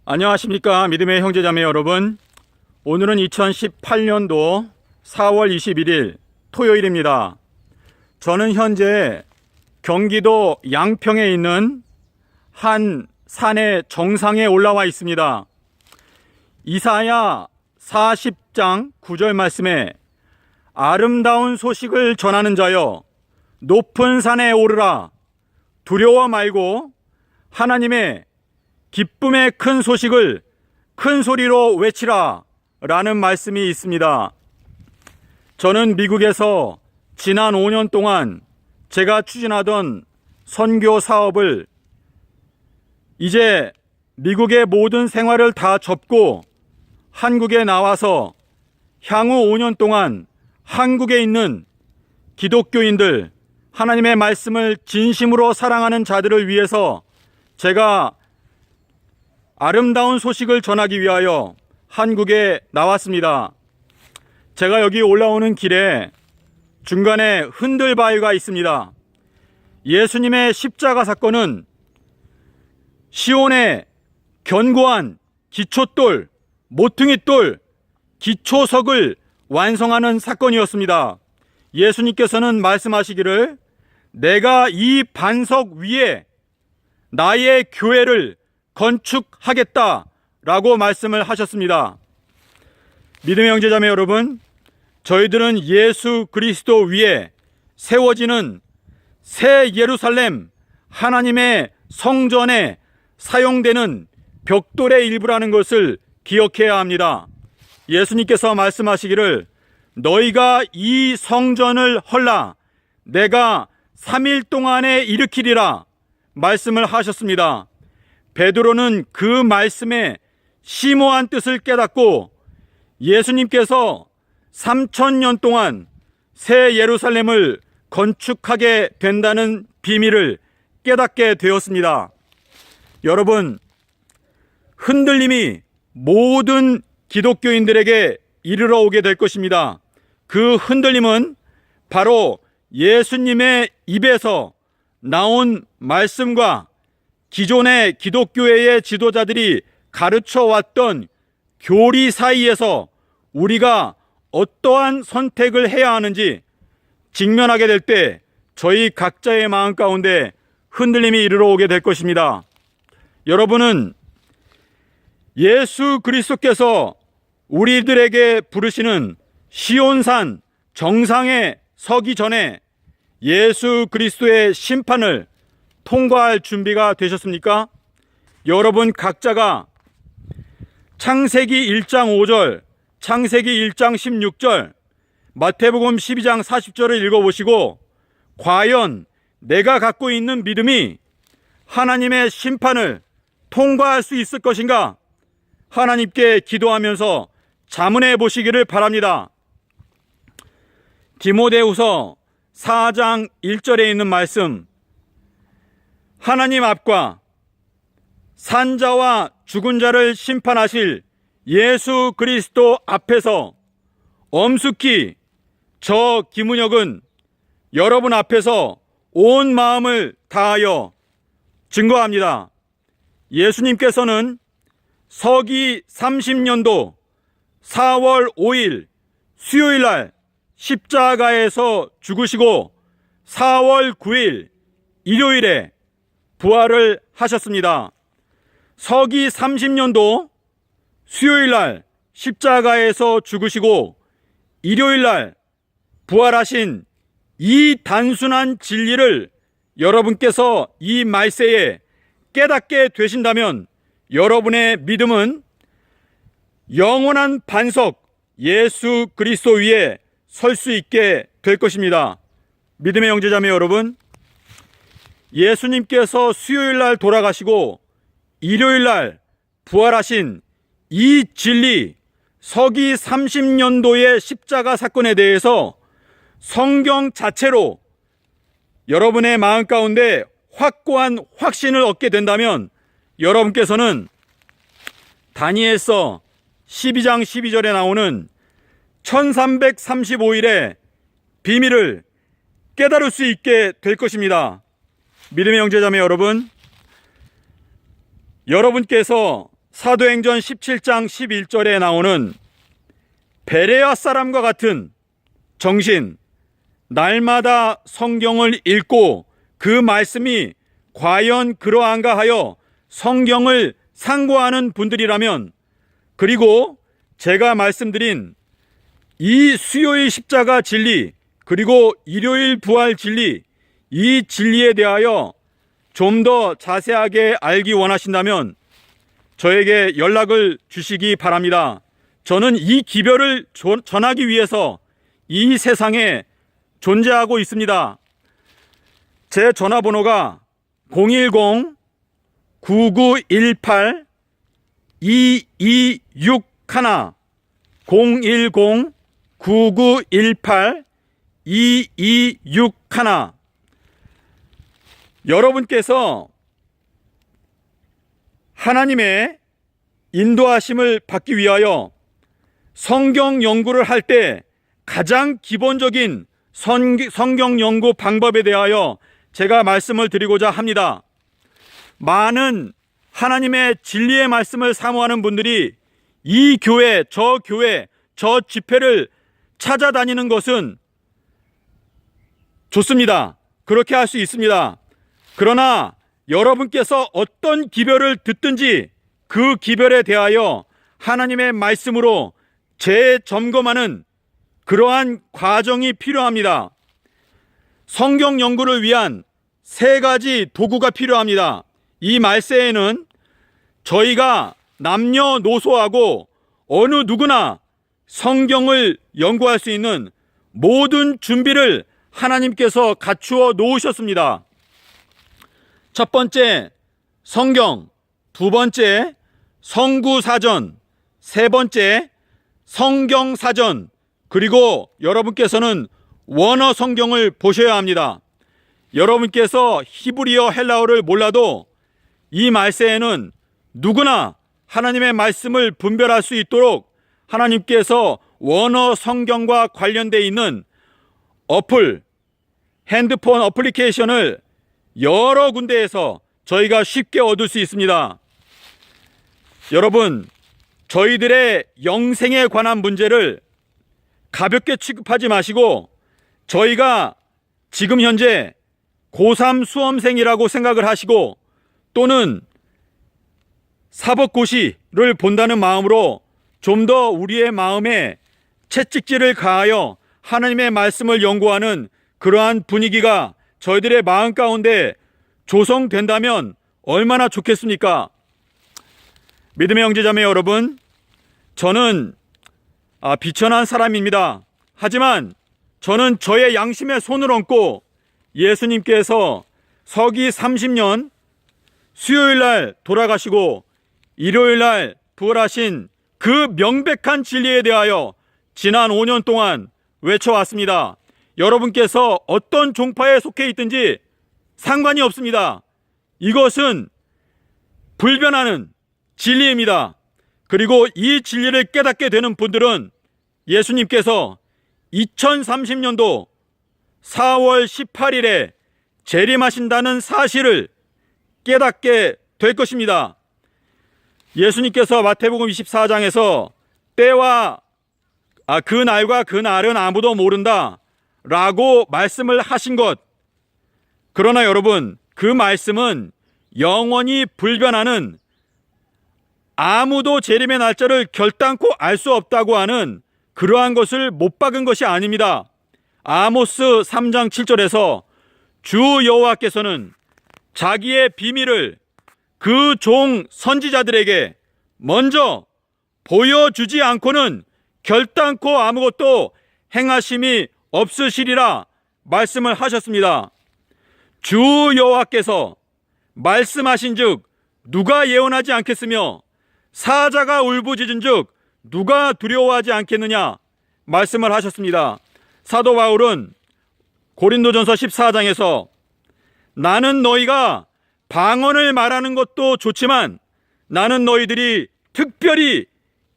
안녕하십니까 믿음의 형제자매 여러분. 오늘은 2018년도 4월 21일 토요일입니다. 저는 현재 경기도 양평에 있는 한 산의 정상에 올라와 있습니다. 이사야 40장 9절 말씀에 아름다운 소식을 전하는 자여 높은 산에 오르라, 두려워 말고 하나님의 기쁨의 큰 소식을 큰 소리로 외치라 라는 말씀이 있습니다. 저는 미국에서 지난 5년 동안 제가 추진하던 선교 사업을 이제 미국의 모든 생활을 다 접고 한국에 나와서 향후 5년 동안 한국에 있는 기독교인들, 하나님의 말씀을 진심으로 사랑하는 자들을 위해서 제가 아름다운 소식을 전하기 위하여 한국에 나왔습니다. 제가 여기 올라오는 길에 중간에 흔들바위가 있습니다. 예수님의 십자가 사건은 시온의 견고한 기초돌, 모퉁이돌, 기초석을 완성하는 사건이었습니다. 예수님께서는 말씀하시기를 내가 이 반석 위에 나의 교회를 건축하겠다라고 말씀을 하셨습니다. 믿음의 형제자매 여러분, 저희들은 예수 그리스도 위에 세워지는 새 예루살렘, 하나님의 성전에 사용되는 벽돌의 일부라는 것을 기억해야 합니다. 예수님께서 말씀하시기를 너희가 이 성전을 헐라 내가 3일 동안에 일으키리라 말씀을 하셨습니다. 베드로는 그 말씀에 심오한 뜻을 깨닫고 예수님께서 3000년 동안 새 예루살렘을 건축하게 된다는 비밀을 깨닫게 되었습니다. 여러분, 흔들림이 모든 기독교인들에게 이르러 오게 될 것입니다. 그 흔들림은 바로 예수님의 입에서 나온 말씀과 기존의 기독교회의 지도자들이 가르쳐 왔던 교리 사이에서 우리가 어떠한 선택을 해야 하는지 직면하게 될 때 저희 각자의 마음 가운데 흔들림이 이르러 오게 될 것입니다. 여러분은 예수 그리스도께서 우리들에게 부르시는 시온산 정상에 서기 전에 예수 그리스도의 심판을 통과할 준비가 되셨습니까? 여러분 각자가 창세기 1장 5절, 창세기 1장 16절, 마태복음 12장 40절을 읽어보시고 과연 내가 갖고 있는 믿음이 하나님의 심판을 통과할 수 있을 것인가? 하나님께 기도하면서 자문해 보시기를 바랍니다. 디모데후서 4장 1절에 있는 말씀, 하나님 앞과 산자와 죽은 자를 심판하실 예수 그리스도 앞에서 엄숙히 저 김은혁은 여러분 앞에서 온 마음을 다하여 증거합니다. 예수님께서는 서기 30년도 4월 5일 수요일 날 십자가에서 죽으시고 4월 9일 일요일에 부활을 하셨습니다. 서기 30년도 수요일 날 십자가에서 죽으시고 일요일 날 부활하신 이 단순한 진리를 여러분께서 이 말세에 깨닫게 되신다면 여러분의 믿음은 영원한 반석 예수 그리스도 위에 설 수 있게 될 것입니다. 믿음의 형제자매 여러분, 예수님께서 수요일 날 돌아가시고 일요일 날 부활하신 이 진리, 서기 30년도의 십자가 사건에 대해서 성경 자체로 여러분의 마음 가운데 확고한 확신을 얻게 된다면 여러분께서는 다니엘서 12장 12절에 나오는 1335일의 비밀을 깨달을 수 있게 될 것입니다. 믿음의 형제자매 여러분, 여러분께서 사도행전 17장 11절에 나오는 베레아 사람과 같은 정신, 날마다 성경을 읽고 그 말씀이 과연 그러한가 하여 성경을 상고하는 분들이라면, 그리고 제가 말씀드린 이 수요일 십자가 진리, 그리고 일요일 부활 진리, 이 진리에 대하여 좀 더 자세하게 알기 원하신다면 저에게 연락을 주시기 바랍니다. 저는 이 기별을 전하기 위해서 이 세상에 존재하고 있습니다. 제 전화번호가 010-9918-2261, 010-9918-2261. 여러분께서 하나님의 인도하심을 받기 위하여 성경 연구를 할 때 가장 기본적인 성경 연구 방법에 대하여 제가 말씀을 드리고자 합니다. 많은 하나님의 진리의 말씀을 사모하는 분들이 이 교회, 저 집회를 찾아다니는 것은 좋습니다. 그렇게 할 수 있습니다. 그러나 여러분께서 어떤 기별을 듣든지 그 기별에 대하여 하나님의 말씀으로 재점검하는 그러한 과정이 필요합니다. 성경 연구를 위한 3가지 도구가 필요합니다. 이 말세에는 저희가 남녀노소하고 어느 누구나 성경을 연구할 수 있는 모든 준비를 하나님께서 갖추어 놓으셨습니다. 첫 번째, 성경. 두 번째, 성구사전. 세 번째, 성경사전. 그리고 여러분께서는 원어 성경을 보셔야 합니다. 여러분께서 히브리어, 헬라어를 몰라도 이 말세에는 누구나 하나님의 말씀을 분별할 수 있도록 하나님께서 원어 성경과 관련되어 있는 어플, 핸드폰 어플리케이션을 여러 군데에서 저희가 쉽게 얻을 수 있습니다. 여러분, 저희들의 영생에 관한 문제를 가볍게 취급하지 마시고 저희가 지금 현재 고3 수험생이라고 생각을 하시고 또는 사법고시를 본다는 마음으로 좀 더 우리의 마음에 채찍질을 가하여 하나님의 말씀을 연구하는 그러한 분위기가 저희들의 마음 가운데 조성된다면 얼마나 좋겠습니까? 믿음의 형제자매 여러분, 저는 비천한 사람입니다. 하지만 저는 저의 양심에 손을 얹고 예수님께서 서기 30년 수요일날 돌아가시고 일요일날 부활하신 그 명백한 진리에 대하여 지난 5년 동안 외쳐왔습니다. 여러분께서 어떤 종파에 속해 있든지 상관이 없습니다. 이것은 불변하는 진리입니다. 그리고 이 진리를 깨닫게 되는 분들은 예수님께서 2030년도 4월 18일에 재림하신다는 사실을 깨닫게 될 것입니다. 예수님께서 마태복음 24장에서 때와 그 날과 그 날은 아무도 모른다 라고 말씀을 하신 것, 그러나 여러분, 그 말씀은 영원히 불변하는, 아무도 재림의 날짜를 결단코 알 수 없다고 하는 그러한 것을 못 박은 것이 아닙니다. 아모스 3장 7절에서 주 여호와께서는 자기의 비밀을 그 종 선지자들에게 먼저 보여주지 않고는 결단코 아무것도 행하심이 없으시리라 말씀을 하셨습니다. 주 여호와께서 말씀하신즉 누가 예언하지 않겠으며 사자가 울부짖은즉 누가 두려워하지 않겠느냐 말씀을 하셨습니다. 사도 바울은 고린도전서 14장에서 나는 너희가 방언을 말하는 것도 좋지만 나는 너희들이 특별히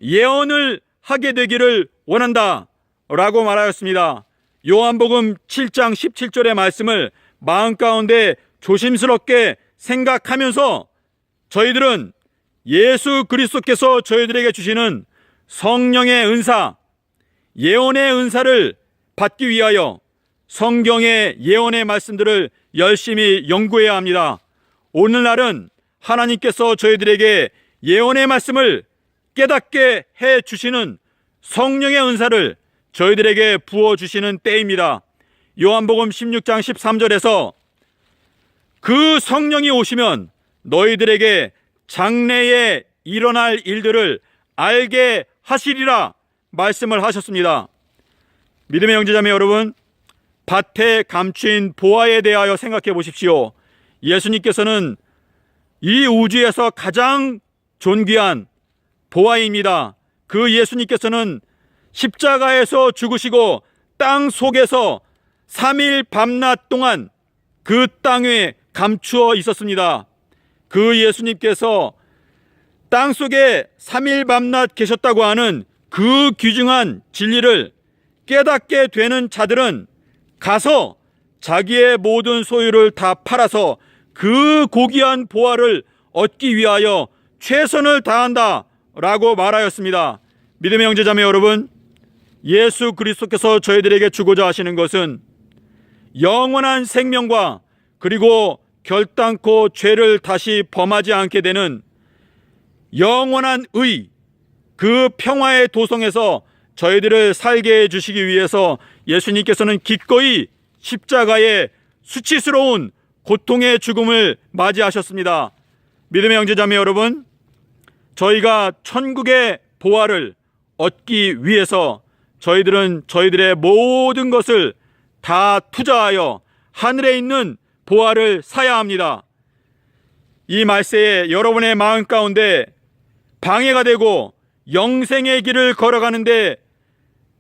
예언을 하게 되기를 원한다 라고 말하였습니다. 요한복음 7장 17절의 말씀을 마음 가운데 조심스럽게 생각하면서 저희들은 예수 그리스도께서 저희들에게 주시는 성령의 은사, 예언의 은사를 받기 위하여 성경의 예언의 말씀들을 열심히 연구해야 합니다. 오늘날은 하나님께서 저희들에게 예언의 말씀을 깨닫게 해 주시는 성령의 은사를 저희들에게 부어주시는 때입니다. 요한복음 16장 13절에서 그 성령이 오시면 너희들에게 장래에 일어날 일들을 알게 하시리라 말씀을 하셨습니다. 믿음의 형제자매 여러분, 밭에 감추인 보화에 대하여 생각해 보십시오. 예수님께서는 이 우주에서 가장 존귀한 보화입니다. 그 예수님께서는 십자가에서 죽으시고 땅 속에서 3일 밤낮 동안 그 땅에 감추어 있었습니다. 그 예수님께서 땅 속에 3일 밤낮 계셨다고 하는 그 귀중한 진리를 깨닫게 되는 자들은 가서 자기의 모든 소유를 다 팔아서 그 고귀한 보화를 얻기 위하여 최선을 다한다 라고 말하였습니다. 믿음의 형제자매 여러분, 예수 그리스도께서 저희들에게 주고자 하시는 것은 영원한 생명과 그리고 결단코 죄를 다시 범하지 않게 되는 영원한 의, 그 평화의 도성에서 저희들을 살게 해주시기 위해서 예수님께서는 기꺼이 십자가의 수치스러운 고통의 죽음을 맞이하셨습니다. 믿음의 형제자매 여러분, 저희가 천국의 보화를 얻기 위해서 저희들은 저희들의 모든 것을 다 투자하여 하늘에 있는 보화를 사야 합니다. 이 말세에 여러분의 마음 가운데 방해가 되고 영생의 길을 걸어가는데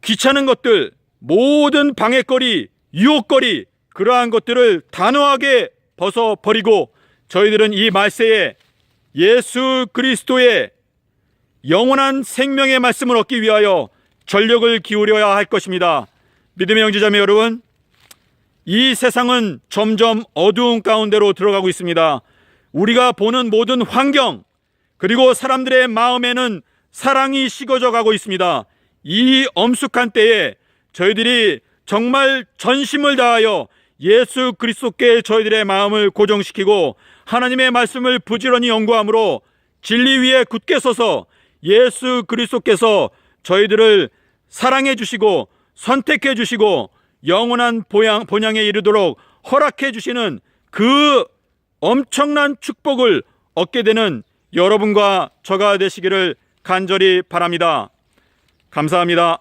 귀찮은 것들, 모든 방해거리, 유혹거리, 그러한 것들을 단호하게 벗어버리고 저희들은 이 말세에 예수 그리스도의 영원한 생명의 말씀을 얻기 위하여 전력을 기울여야 할 것입니다. 믿음의 형제자매 여러분, 이 세상은 점점 어두운 가운데로 들어가고 있습니다. 우리가 보는 모든 환경, 그리고 사람들의 마음에는 사랑이 식어져 가고 있습니다. 이 엄숙한 때에 저희들이 정말 전심을 다하여 예수 그리스도께 저희들의 마음을 고정시키고 하나님의 말씀을 부지런히 연구함으로 진리 위에 굳게 서서 예수 그리스도께서 저희들을 사랑해 주시고 선택해 주시고 영원한 본향에 이르도록 허락해 주시는 그 엄청난 축복을 얻게 되는 여러분과 저가 되시기를 간절히 바랍니다. 감사합니다.